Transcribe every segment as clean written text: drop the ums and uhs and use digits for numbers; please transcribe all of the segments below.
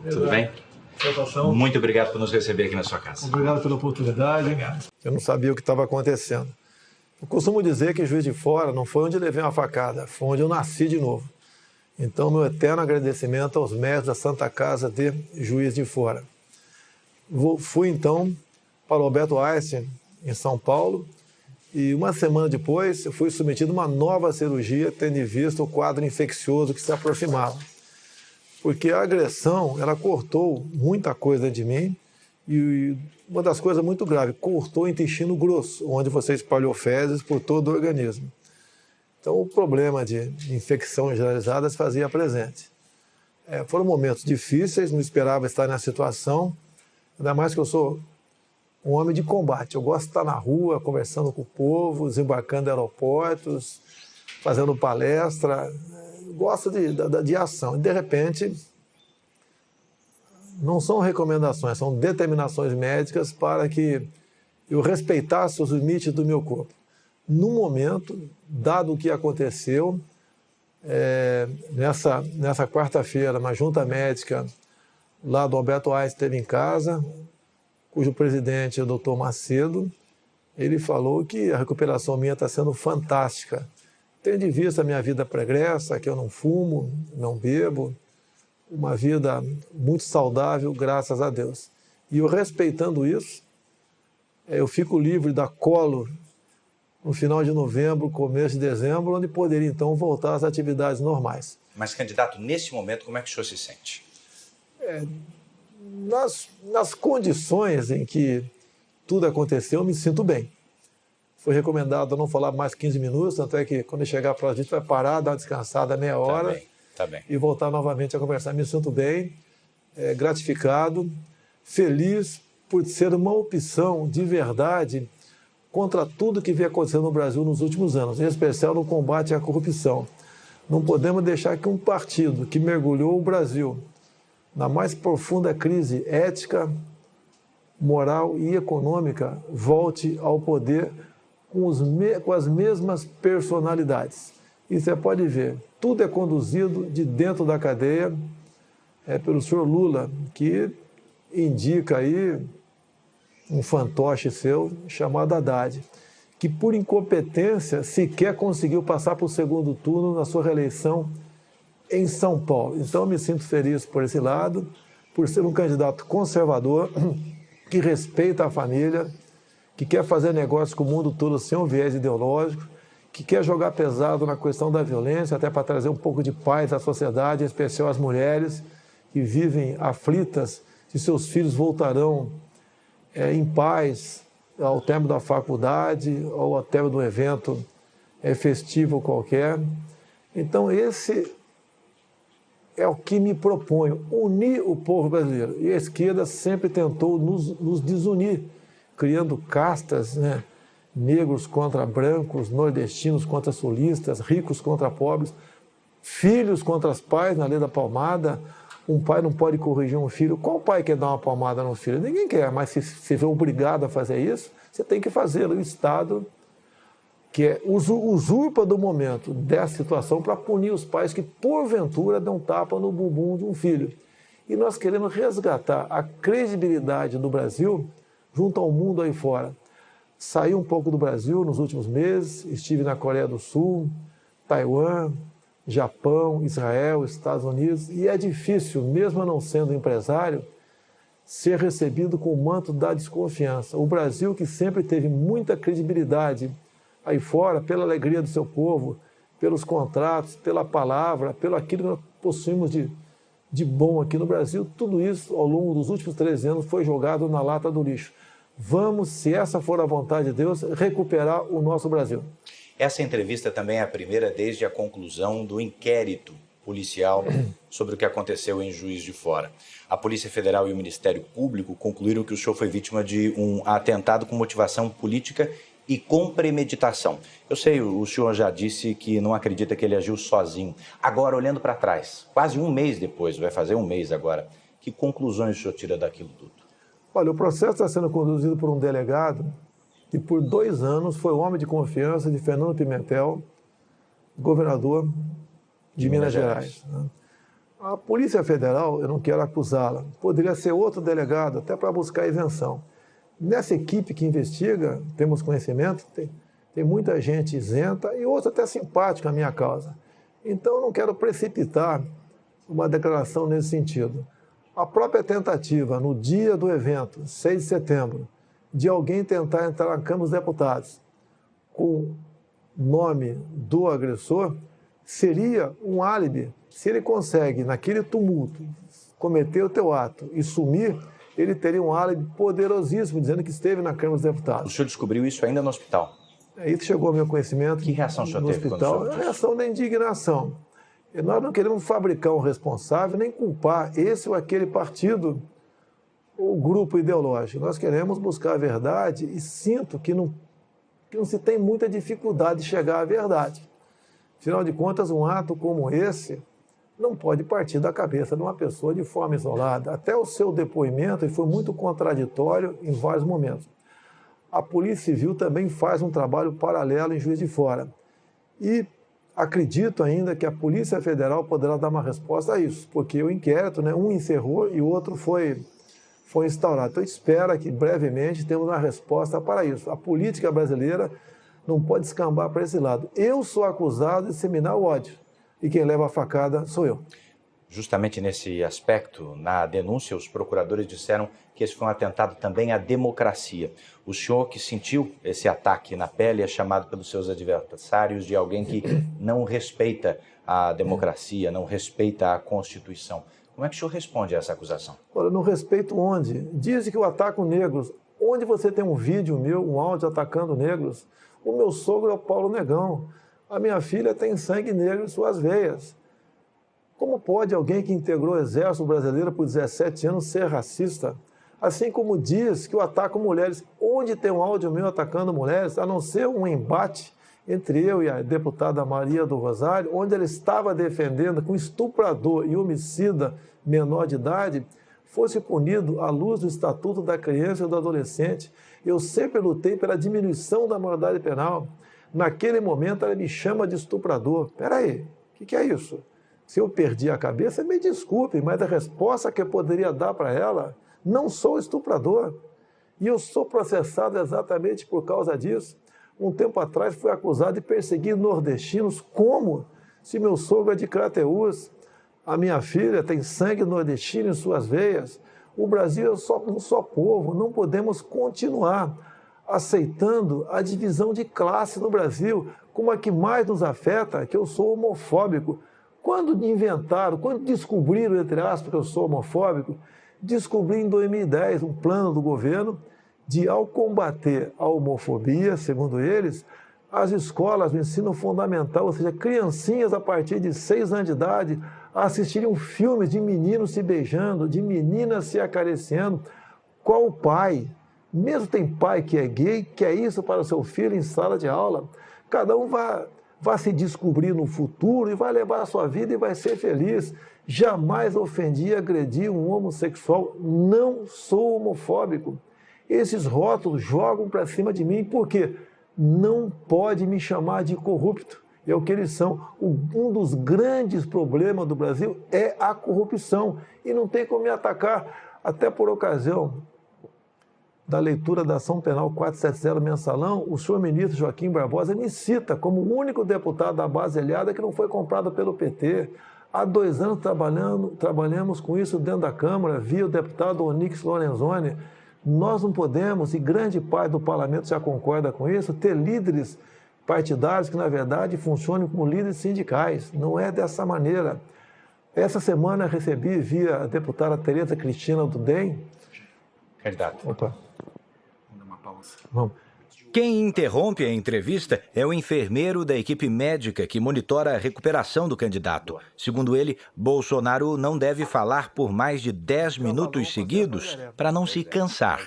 Tudo bem? Satisfação. Muito obrigado por nos receber aqui na sua casa. Obrigado pela oportunidade. Obrigado. Eu não sabia o que estava acontecendo. Eu costumo dizer que Juiz de Fora não foi onde levei uma facada, foi onde eu nasci de novo. Então, meu eterno agradecimento aos mestres da Santa Casa de Juiz de Fora. Fui, então, para o Alberto Einstein, em São Paulo, e uma semana depois eu fui submetido a uma nova cirurgia, tendo em vista o quadro infeccioso que se aproximava. Porque a agressão, ela cortou muita coisa de mim, e uma das coisas muito graves, cortou o intestino grosso, onde você espalhou fezes por todo o organismo. Então, o problema de infecção generalizada se fazia presente. Foram momentos difíceis, não esperava estar nessa situação, ainda mais que eu sou um homem de combate. Eu gosto de estar na rua, conversando com o povo, desembarcando em aeroportos, fazendo palestra. Gosto de ação. E, de repente, não são recomendações, são determinações médicas para que eu respeitasse os limites do meu corpo. No momento, dado o que aconteceu, nessa quarta-feira, uma junta médica lá do Alberto Einstein esteve em casa, cujo presidente é o Dr. Macedo, ele falou que a recuperação minha está sendo fantástica. Tendo em vista a minha vida pregressa, que eu não fumo, não bebo, uma vida muito saudável, graças a Deus. E eu, respeitando isso, eu fico livre da colo no final de novembro, começo de dezembro, onde poderia, então, voltar às atividades normais. Mas, candidato, nesse momento, como é que o senhor se sente? Nas condições em que tudo aconteceu, eu me sinto bem. Foi recomendado não falar mais 15 minutos, tanto é que quando chegar para a gente vai parar, dar uma descansada meia hora Tá bem. E voltar novamente a conversar. Me sinto bem, gratificado, feliz por ser uma opção de verdade contra tudo que vem acontecendo no Brasil nos últimos anos, em especial no combate à corrupção. Não podemos deixar que um partido que mergulhou o Brasil na mais profunda crise ética, moral e econômica volte ao poder com as mesmas personalidades. E você pode ver, tudo é conduzido de dentro da cadeia pelo senhor Lula, que indica aí um fantoche seu chamado Haddad, que por incompetência sequer conseguiu passar para o segundo turno na sua reeleição em São Paulo. Então eu me sinto feliz por esse lado, por ser um candidato conservador, que respeita a família, que quer fazer negócio com o mundo todo sem um viés ideológico, que quer jogar pesado na questão da violência, até para trazer um pouco de paz à sociedade, em especial às mulheres que vivem aflitas se seus filhos voltarão em paz ao término da faculdade ou ao término de um evento festivo qualquer. Então, esse é o que me proponho, unir o povo brasileiro. E a esquerda sempre tentou nos desunir, criando castas, né? Negros contra brancos, nordestinos contra sulistas, ricos contra pobres, filhos contra os pais, na lei da palmada. Um pai não pode corrigir um filho. Qual pai quer dar uma palmada no filho? Ninguém quer, mas se você vê obrigado a fazer isso, você tem que fazê-lo. O Estado, que usurpa do momento dessa situação para punir os pais que, porventura, dão tapa no bumbum de um filho. E nós queremos resgatar a credibilidade do Brasil junto ao mundo aí fora. Saí um pouco do Brasil nos últimos meses, estive na Coreia do Sul, Taiwan, Japão, Israel, Estados Unidos, e é difícil, mesmo não sendo empresário, ser recebido com o manto da desconfiança. O Brasil, que sempre teve muita credibilidade aí fora, pela alegria do seu povo, pelos contratos, pela palavra, pelo aquilo que nós possuímos de bom aqui no Brasil, tudo isso, ao longo dos últimos 13 anos, foi jogado na lata do lixo. Vamos, se essa for a vontade de Deus, recuperar o nosso Brasil. Essa entrevista também é a primeira desde a conclusão do inquérito policial sobre o que aconteceu em Juiz de Fora. A Polícia Federal e o Ministério Público concluíram que o senhor foi vítima de um atentado com motivação política e com premeditação. Eu sei, o senhor já disse que não acredita que ele agiu sozinho. Agora, olhando para trás, quase um mês depois, vai fazer um mês agora, que conclusões o senhor tira daquilo tudo? Olha, o processo está sendo conduzido por um delegado que por 2 anos foi o homem de confiança de Fernando Pimentel, governador de Minas Gerais. A Polícia Federal, eu não quero acusá-la, poderia ser outro delegado, até para buscar isenção. Nessa equipe que investiga, temos conhecimento, tem muita gente isenta e outra até simpática à minha causa. Então, eu não quero precipitar uma declaração nesse sentido. A própria tentativa, no dia do evento, 6 de setembro, de alguém tentar entrar na Câmara dos Deputados com nome do agressor, seria um álibi. Se ele consegue, naquele tumulto, cometer o teu ato e sumir, ele teria um álibi poderosíssimo, dizendo que esteve na Câmara dos Deputados. O senhor descobriu isso ainda no hospital? Isso chegou ao meu conhecimento. Que reação o senhor no teve hospital? quando soube disso? A reação da indignação. E nós não queremos fabricar um responsável, nem culpar esse ou aquele partido ou grupo ideológico. Nós queremos buscar a verdade e sinto que não se tem muita dificuldade de chegar à verdade. Afinal de contas, um ato como esse não pode partir da cabeça de uma pessoa de forma isolada. Até o seu depoimento foi muito contraditório em vários momentos. A Polícia Civil também faz um trabalho paralelo em Juiz de Fora. E acredito ainda que a Polícia Federal poderá dar uma resposta a isso, porque o inquérito, um encerrou e o outro foi instaurado. Então, espero que brevemente temos uma resposta para isso. A política brasileira não pode escambar para esse lado. Eu sou acusado de disseminar o ódio e quem leva a facada sou eu. Justamente nesse aspecto, na denúncia, os procuradores disseram que esse foi um atentado também à democracia. O senhor que sentiu esse ataque na pele é chamado pelos seus adversários de alguém que não respeita a democracia, não respeita a Constituição. Como é que o senhor responde a essa acusação? Olha, não respeito onde? Dizem que eu ataco negros. Onde você tem um vídeo meu, um áudio atacando negros? O meu sogro é o Paulo Negão. A minha filha tem sangue negro em suas veias. Como pode alguém que integrou o Exército Brasileiro por 17 anos ser racista? Assim como diz que eu ataco mulheres. Onde tem um áudio meu atacando mulheres, a não ser um embate entre eu e a deputada Maria do Rosário, onde ela estava defendendo que um estuprador e homicida menor de idade fosse punido à luz do Estatuto da Criança e do Adolescente. Eu sempre lutei pela diminuição da maioridade penal. Naquele momento, ela me chama de estuprador. Espera aí, o que é isso? Se eu perdi a cabeça, me desculpe, mas a resposta que eu poderia dar para ela, não sou estuprador. E eu sou processado exatamente por causa disso. Um tempo atrás, fui acusado de perseguir nordestinos. Como? Se meu sogro é de Crateús, a minha filha tem sangue nordestino em suas veias. O Brasil é um só povo. Não podemos continuar aceitando a divisão de classe no Brasil, como a que mais nos afeta, que eu sou homofóbico. Quando descobriram, entre aspas, que eu sou homofóbico, descobri em 2010 um plano do governo de, ao combater a homofobia, segundo eles, as escolas do ensino fundamental, ou seja, criancinhas a partir de 6 anos de idade, assistiriam filmes de meninos se beijando, de meninas se acariciando. Qual pai? Mesmo tem pai que é gay, quer isso para o seu filho em sala de aula. Cada um vai se descobrir no futuro e vai levar a sua vida e vai ser feliz. Jamais ofendi e agredi um homossexual. Não sou homofóbico. Esses rótulos jogam para cima de mim porque não pode me chamar de corrupto. É o que eles são. Um dos grandes problemas do Brasil é a corrupção. E não tem como me atacar. Até por ocasião da leitura da ação penal 470 mensalão, o senhor ministro Joaquim Barbosa me cita como o único deputado da base aliada que não foi comprado pelo PT. Há 2 anos trabalhamos com isso dentro da Câmara, via o deputado Onyx Lorenzoni. Nós não podemos, e grande parte do parlamento já concorda com isso, ter líderes partidários que, na verdade, funcionem como líderes sindicais. Não é dessa maneira. Essa semana recebi, via a deputada Tereza Cristina do DEM. Candidato. Opa. Vamos dar uma pausa. Vamos. Quem interrompe a entrevista é o enfermeiro da equipe médica que monitora a recuperação do candidato. Segundo ele, Bolsonaro não deve falar por mais de 10 minutos seguidos para não se cansar.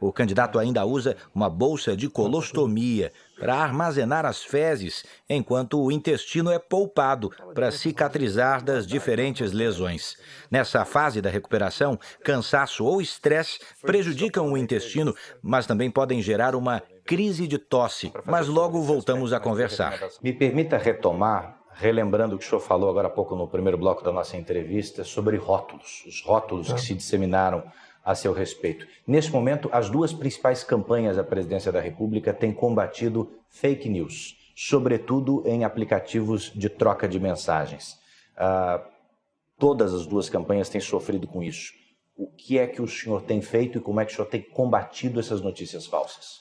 O candidato ainda usa uma bolsa de colostomia para armazenar as fezes, enquanto o intestino é poupado para cicatrizar das diferentes lesões. Nessa fase da recuperação, cansaço ou estresse prejudicam o intestino, mas também podem gerar uma crise de tosse, mas logo voltamos a conversar. Me permita retomar relembrando o que o senhor falou agora há pouco no primeiro bloco da nossa entrevista sobre rótulos, os rótulos que se disseminaram a seu respeito. Neste momento, as duas principais campanhas da Presidência da República têm combatido fake news, sobretudo em aplicativos de troca de mensagens. Todas as duas campanhas têm sofrido com isso. O que é que o senhor tem feito e como é que o senhor tem combatido essas notícias falsas?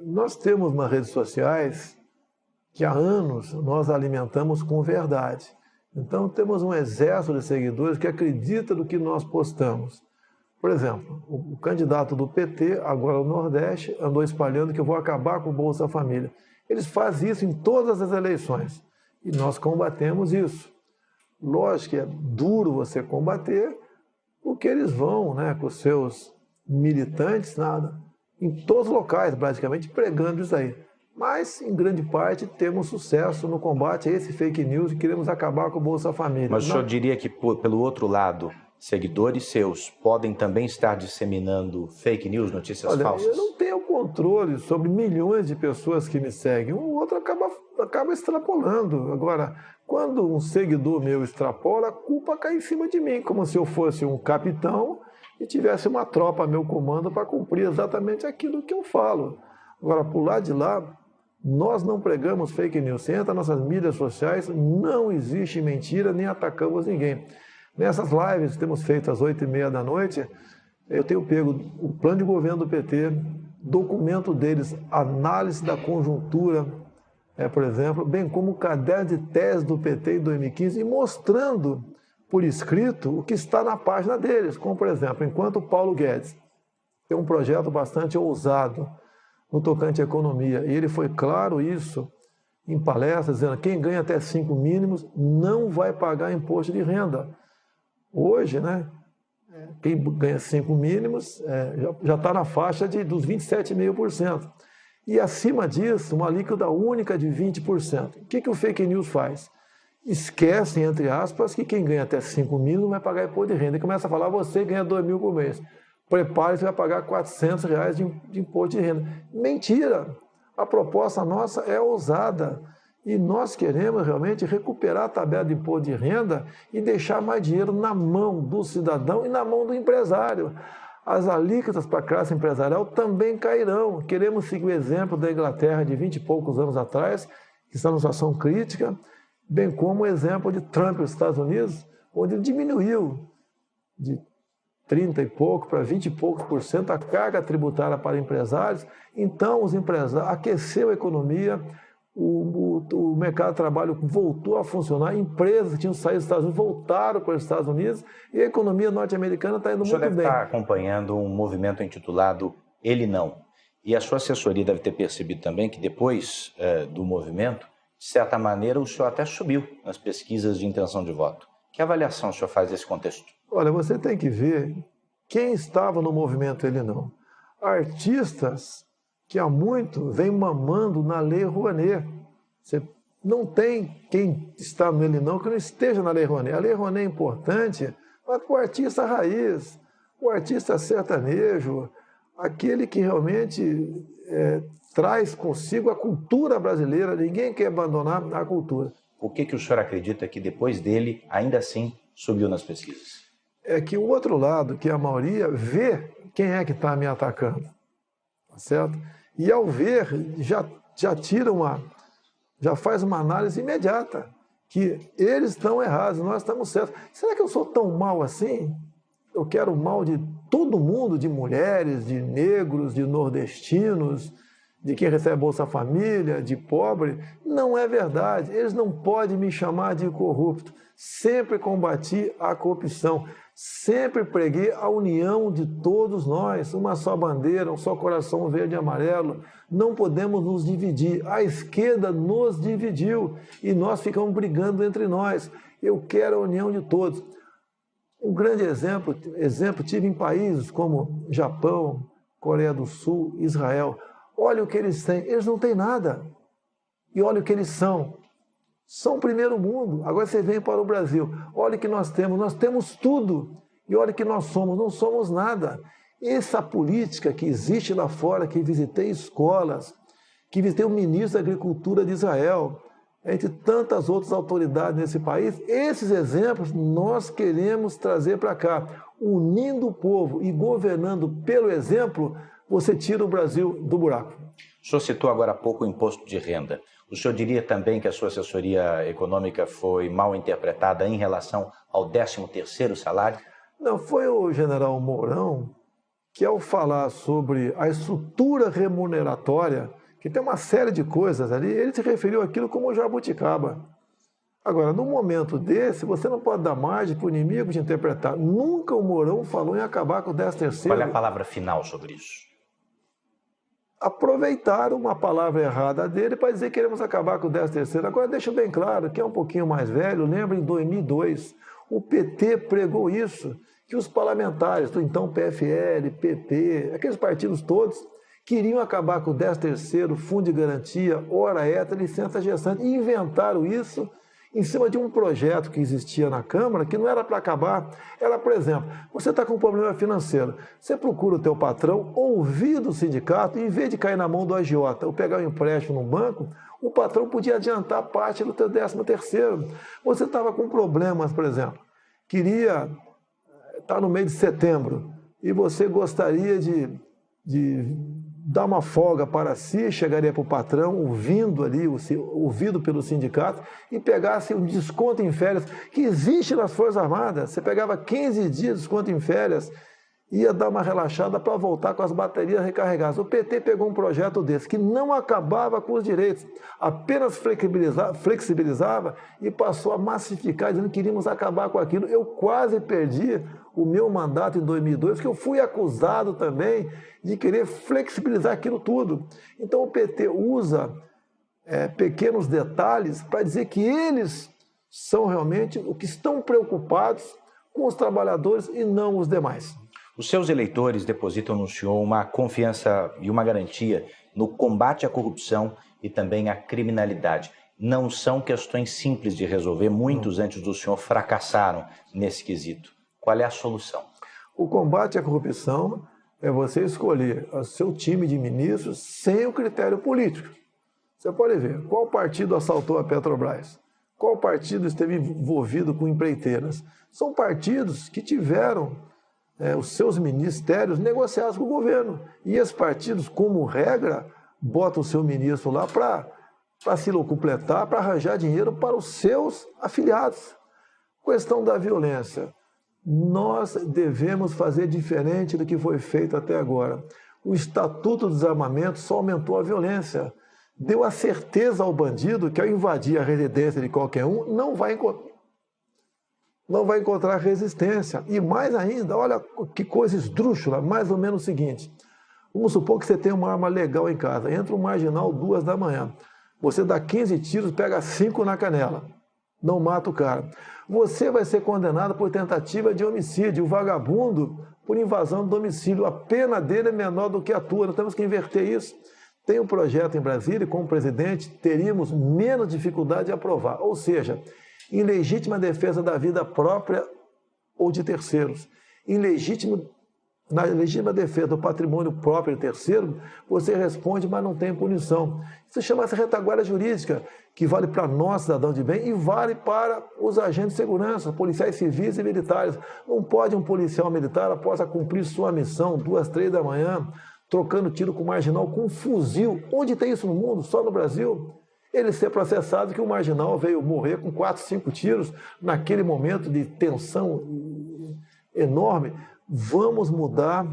Nós temos nas redes sociais que há anos nós alimentamos com verdade. Então temos um exército de seguidores que acredita no que nós postamos. Por exemplo, o candidato do PT, agora no Nordeste, andou espalhando que eu vou acabar com o Bolsa Família. Eles fazem isso em todas as eleições e nós combatemos isso. Lógico que é duro você combater, porque eles vão, né, com os seus militantes, em todos os locais, praticamente, pregando isso aí. Mas, em grande parte, temos sucesso no combate a esse fake news e queremos acabar com o Bolsa Família. Mas o senhor diria que, pelo outro lado, seguidores seus podem também estar disseminando fake news, notícias falsas? Eu não tenho controle sobre milhões de pessoas que me seguem. Um outro acaba extrapolando. Agora, quando um seguidor meu extrapola, a culpa cai em cima de mim, como se eu fosse um capitão e tivesse uma tropa a meu comando para cumprir exatamente aquilo que eu falo. Agora, por lado de lá, nós não pregamos fake news. Você entra nas nossas mídias sociais, não existe mentira, nem atacamos ninguém. Nessas lives que temos feito às 8h30 da noite, eu tenho pego o plano de governo do PT, documento deles, análise da conjuntura, por exemplo, bem como o caderno de tese do PT em 2015, e mostrando por escrito o que está na página deles. Como, por exemplo, enquanto o Paulo Guedes tem um projeto bastante ousado no tocante à economia, e ele foi claro isso em palestras, dizendo que quem ganha até 5 mínimos não vai pagar imposto de renda. Hoje, né, quem ganha 5 mínimos já está na faixa dos 27,5%. E acima disso, uma alíquota única de 20%. O que o fake news faz? Esquecem, entre aspas, que quem ganha até 5 mil não vai pagar imposto de renda. E começa a falar, você ganha 2 mil por mês. Prepare-se, vai pagar R$400 de imposto de renda. Mentira! A proposta nossa é ousada. E nós queremos realmente recuperar a tabela de imposto de renda e deixar mais dinheiro na mão do cidadão e na mão do empresário. As alíquotas para a classe empresarial também cairão. Queremos seguir o exemplo da Inglaterra de 20 e poucos anos atrás, que está numa situação crítica, bem como o exemplo de Trump nos Estados Unidos, onde ele diminuiu de 30 e pouco para 20 e poucos por cento a carga tributária para empresários. Então, os empresários aqueceu a economia, o mercado de trabalho voltou a funcionar, empresas que tinham saído dos Estados Unidos voltaram para os Estados Unidos e a economia norte-americana está indo muito bem. O senhor deve estar acompanhando um movimento intitulado Ele Não. E a sua assessoria deve ter percebido também que depois do movimento, de certa maneira, o senhor até subiu nas pesquisas de intenção de voto. Que avaliação o senhor faz desse contexto? Olha, você tem que ver quem estava no movimento Ele Não. Artistas que há muito vem mamando na Lei Rouanet. Você não tem quem está no Ele Não que não esteja na Lei Rouanet. A Lei Rouanet é importante, mas para o artista raiz, o artista sertanejo, aquele que realmente traz consigo a cultura brasileira. Ninguém quer abandonar a cultura. Por que o senhor acredita que depois dele, ainda assim, subiu nas pesquisas? É que o outro lado, que a maioria, vê quem é que está me atacando. Tá certo? E ao ver, já faz uma análise imediata, que eles estão errados, nós estamos certos. Será que eu sou tão mal assim? Eu quero o mal de todo mundo, de mulheres, de negros, de nordestinos, de quem recebe Bolsa Família, de pobre. Não é verdade. Eles não podem me chamar de corrupto. Sempre combati a corrupção. Sempre preguei a união de todos nós, uma só bandeira, um só coração verde e amarelo. Não podemos nos dividir. A esquerda nos dividiu e nós ficamos brigando entre nós. Eu quero a união de todos. Um grande exemplo tive em países como Japão, Coreia do Sul, Israel. Olha o que eles têm. Eles não têm nada. E olha o que eles são. São o primeiro mundo. Agora você vem para o Brasil. Olha o que nós temos tudo. E olha o que nós somos, não somos nada. Essa política que existe lá fora, que visitei escolas, que visitei o ministro da Agricultura de Israel, entre tantas outras autoridades nesse país. Esses exemplos nós queremos trazer para cá. Unindo o povo e governando pelo exemplo, você tira o Brasil do buraco. O senhor citou agora há pouco o imposto de renda. O senhor diria também que a sua assessoria econômica foi mal interpretada em relação ao 13º salário? Não, foi o general Mourão que, ao falar sobre a estrutura remuneratória, que tem uma série de coisas ali, ele se referiu àquilo como jabuticaba. Agora, num momento desse, você não pode dar margem para o inimigo de interpretar. Nunca o Mourão falou em acabar com o 13º. Qual é a palavra final sobre isso? Aproveitaram uma palavra errada dele para dizer que queremos acabar com o 13º. Agora, deixa bem claro, que é um pouquinho mais velho, lembra em 2002, o PT pregou isso, que os parlamentares do então PFL, PP, aqueles partidos todos, queriam acabar com o 13º, fundo de garantia, hora extra, licença gestante, e inventaram isso em cima de um projeto que existia na Câmara, que não era para acabar. Era, por exemplo, você está com um problema financeiro, você procura o teu patrão, ouvir do sindicato, e em vez de cair na mão do agiota ou pegar um empréstimo no banco, o patrão podia adiantar parte do teu 13º. Você estava com problemas, por exemplo, queria estar no mês de setembro, e você gostaria de dar uma folga para si, chegaria para o patrão, ouvido pelo sindicato, e pegasse um desconto em férias, que existe nas Forças Armadas. Você pegava 15 dias de desconto em férias, ia dar uma relaxada para voltar com as baterias recarregadas. O PT pegou um projeto desse, que não acabava com os direitos, apenas flexibilizava e passou a massificar, dizendo que queríamos acabar com aquilo. Eu quase perdi o meu mandato em 2002, porque eu fui acusado também de querer flexibilizar aquilo tudo. Então o PT usa pequenos detalhes para dizer que eles são realmente o que estão preocupados com os trabalhadores e não os demais. Os seus eleitores depositam no senhor uma confiança e uma garantia no combate à corrupção e também à criminalidade. Não são questões simples de resolver. Muitos antes do senhor fracassaram nesse quesito. Qual é a solução? O combate à corrupção é você escolher o seu time de ministros sem o critério político. Você pode ver qual partido assaltou a Petrobras, qual partido esteve envolvido com empreiteiras. São partidos que tiveram os seus ministérios negociados com o governo. E esses partidos, como regra, botam o seu ministro lá para se locupletar, para arranjar dinheiro para os seus afiliados. Questão da violência. Nós devemos fazer diferente do que foi feito até agora. O Estatuto do Desarmamento só aumentou a violência. Deu a certeza ao bandido que, ao invadir a residência de qualquer um, não vai encontrar resistência. E mais ainda, olha que coisa esdrúxula, mais ou menos o seguinte. Vamos supor que você tem uma arma legal em casa, entra um marginal 2 da manhã. Você dá 15 tiros, pega 5 na canela. Não mata o cara. Você vai ser condenado por tentativa de homicídio. O vagabundo por invasão do domicílio. A pena dele é menor do que a tua. Nós temos que inverter isso. Tem um projeto em Brasília e, como presidente, teríamos menos dificuldade de aprovar. Ou seja, em legítima defesa da vida própria ou de terceiros. Na legítima defesa do patrimônio próprio de terceiro, você responde, mas não tem punição. Isso chama-se retaguarda jurídica, que vale para nós, cidadão de bem, e vale para os agentes de segurança, policiais civis e militares. Não pode um policial militar, após cumprir sua missão, 2, 3 da manhã, trocando tiro com marginal, com um fuzil. Onde tem isso no mundo? Só no Brasil. Ele ser processado que o marginal veio morrer com 4, 5 tiros naquele momento de tensão enorme. Vamos mudar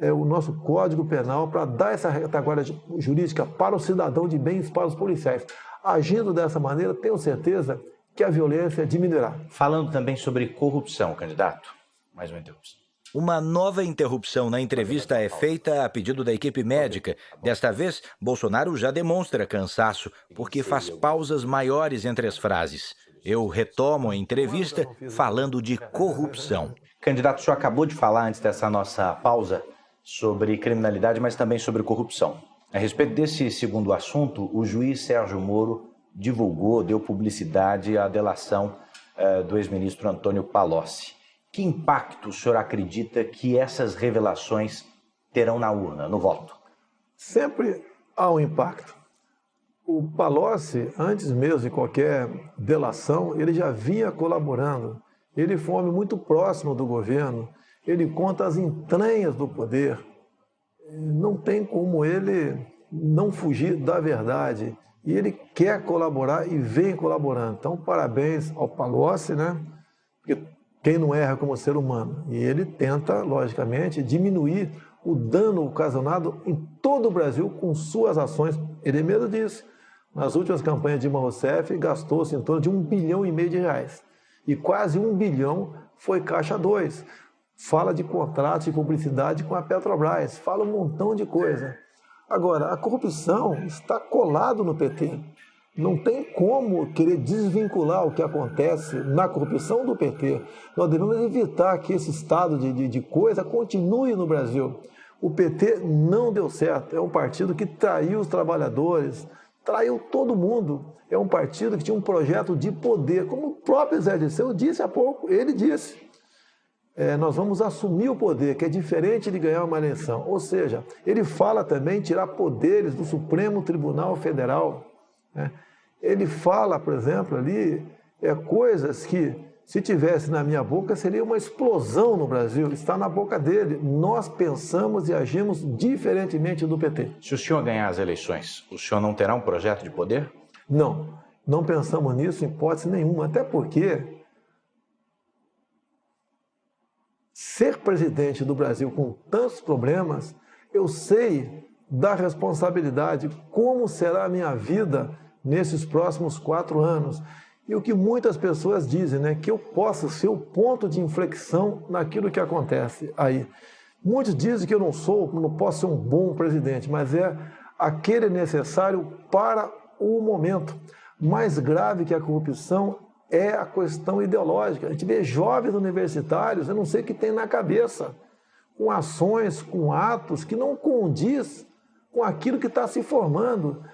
o nosso Código Penal para dar essa retaguarda jurídica para o cidadão de bem e para os policiais. Agindo dessa maneira, tenho certeza que a violência diminuirá. Falando também sobre corrupção, candidato. Mais uma interrupção. Uma nova interrupção na entrevista é feita a pedido da equipe médica. Desta vez, Bolsonaro já demonstra cansaço, porque faz pausas maiores entre as frases. Eu retomo a entrevista falando de corrupção. Candidato, o senhor acabou de falar antes dessa nossa pausa sobre criminalidade, mas também sobre corrupção. A respeito desse segundo assunto, o juiz Sérgio Moro deu publicidade à delação do ex-ministro Antônio Palocci. Que impacto o senhor acredita que essas revelações terão na urna, no voto? Sempre há um impacto. O Palocci, antes mesmo de qualquer delação, ele já vinha colaborando. Ele foi um homem muito próximo do governo, ele conta as entranhas do poder. Não tem como ele não fugir da verdade. E ele quer colaborar e vem colaborando. Então, parabéns ao Palocci, né? Porque quem não erra como ser humano. E ele tenta, logicamente, diminuir o dano ocasionado em todo o Brasil com suas ações. Ele mesmo disse. Nas últimas campanhas de Dilma Rousseff, gastou-se em torno de R$1,5 bilhão de reais. E quase R$1 bilhão foi Caixa 2. Fala de contratos de publicidade com a Petrobras. Fala um montão de coisa. Agora, a corrupção está colado no PT. Não tem como querer desvincular o que acontece na corrupção do PT. Nós devemos evitar que esse estado de coisa continue no Brasil. O PT não deu certo. É um partido que traiu os trabalhadores, traiu todo mundo. É um partido que tinha um projeto de poder, como o próprio Zé Dirceu disse há pouco. Ele disse, nós vamos assumir o poder, que é diferente de ganhar uma eleição. Ou seja, ele fala também em tirar poderes do Supremo Tribunal Federal. Ele fala, por exemplo, ali, coisas que, se tivesse na minha boca, seria uma explosão no Brasil. Está na boca dele. Nós pensamos e agimos diferentemente do PT. Se o senhor ganhar as eleições, o senhor não terá um projeto de poder? Não pensamos nisso em hipótese nenhuma. Até porque ser presidente do Brasil com tantos problemas, eu sei da responsabilidade, como será a minha vida nesses próximos 4 anos. E o que muitas pessoas dizem, né, que eu possa ser o ponto de inflexão naquilo que acontece aí. Muitos dizem que eu não posso ser um bom presidente, mas é aquele necessário para o momento. Mais grave que a corrupção é a questão ideológica. A gente vê jovens universitários, eu não sei o que tem na cabeça, com ações, com atos que não condiz com aquilo que está se formando.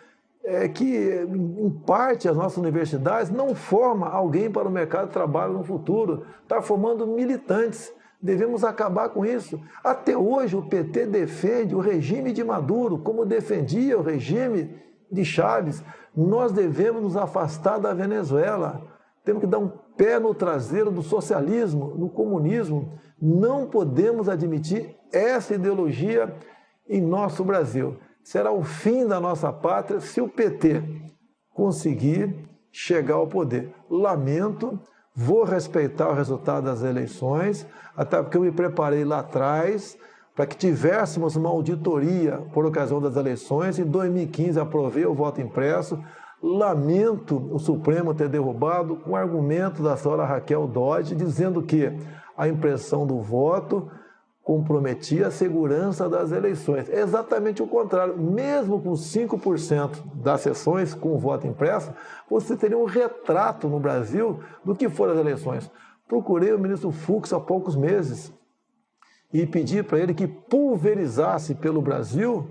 Que, em parte, as nossas universidades não formam alguém para o mercado de trabalho no futuro, está formando militantes. Devemos acabar com isso. Até hoje, o PT defende o regime de Maduro, como defendia o regime de Chávez. Nós devemos nos afastar da Venezuela. Temos que dar um pé no traseiro do socialismo, no comunismo. Não podemos admitir essa ideologia em nosso Brasil. Será o fim da nossa pátria se o PT conseguir chegar ao poder. Lamento, vou respeitar o resultado das eleições, até porque eu me preparei lá atrás para que tivéssemos uma auditoria por ocasião das eleições. Em 2015 aprovei o voto impresso. Lamento o Supremo ter derrubado com o argumento da senhora Raquel Dodge, dizendo que a impressão do voto comprometia a segurança das eleições. É exatamente o contrário. Mesmo com 5% das sessões com o voto impresso, você teria um retrato no Brasil do que foram as eleições. Procurei o ministro Fux há poucos meses e pedi para ele que pulverizasse pelo Brasil,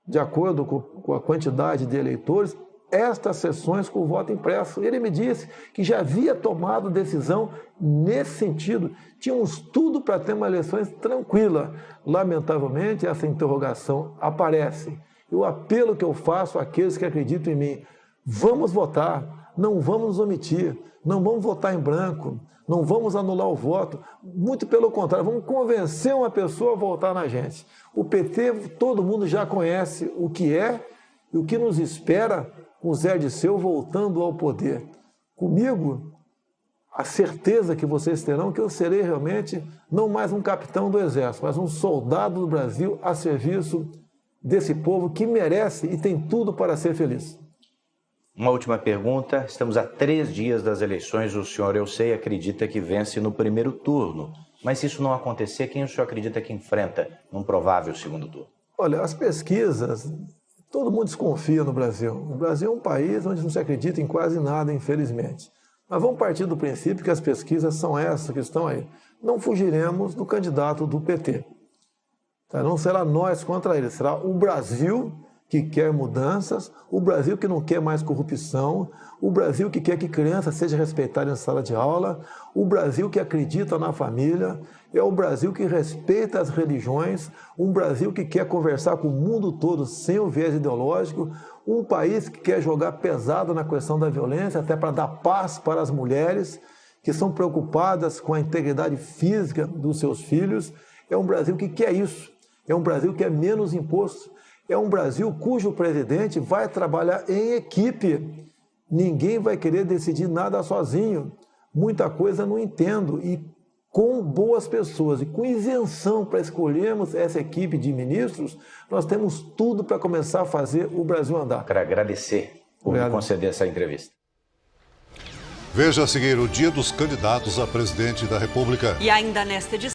de acordo com a quantidade de eleitores, estas sessões com o voto impresso. Ele me disse que já havia tomado decisão nesse sentido. Tínhamos tudo para ter uma eleição tranquila. Lamentavelmente, essa interrogação aparece. E o apelo que eu faço àqueles que acreditam em mim: vamos votar, não vamos nos omitir, não vamos votar em branco, não vamos anular o voto. Muito pelo contrário, vamos convencer uma pessoa a votar na gente. O PT, todo mundo já conhece o que é e o que nos espera com o Zé Dirceu voltando ao poder. Comigo, a certeza que vocês terão que eu serei realmente não mais um capitão do Exército, mas um soldado do Brasil a serviço desse povo que merece e tem tudo para ser feliz. Uma última pergunta. Estamos a 3 dias das eleições. O senhor, eu sei, acredita que vence no primeiro turno. Mas se isso não acontecer, quem o senhor acredita que enfrenta num provável segundo turno? Olha, as pesquisas, todo mundo desconfia no Brasil. O Brasil é um país onde não se acredita em quase nada, infelizmente. Mas vamos partir do princípio que as pesquisas são essas que estão aí. Não fugiremos do candidato do PT. Não será nós contra ele, será o Brasil que quer mudanças, o Brasil que não quer mais corrupção, o Brasil que quer que criança seja respeitada em sala de aula, o Brasil que acredita na família, é o Brasil que respeita as religiões, um Brasil que quer conversar com o mundo todo sem o viés ideológico, um país que quer jogar pesado na questão da violência, até para dar paz para as mulheres que são preocupadas com a integridade física dos seus filhos. É um Brasil que quer isso, é um Brasil que é menos imposto, é um Brasil cujo presidente vai trabalhar em equipe. Ninguém vai querer decidir nada sozinho. Muita coisa não entendo. E com boas pessoas e com isenção para escolhermos essa equipe de ministros, nós temos tudo para começar a fazer o Brasil andar. Quero agradecer por me conceder essa entrevista. Veja a seguir o dia dos candidatos a presidente da República. E ainda nesta edição.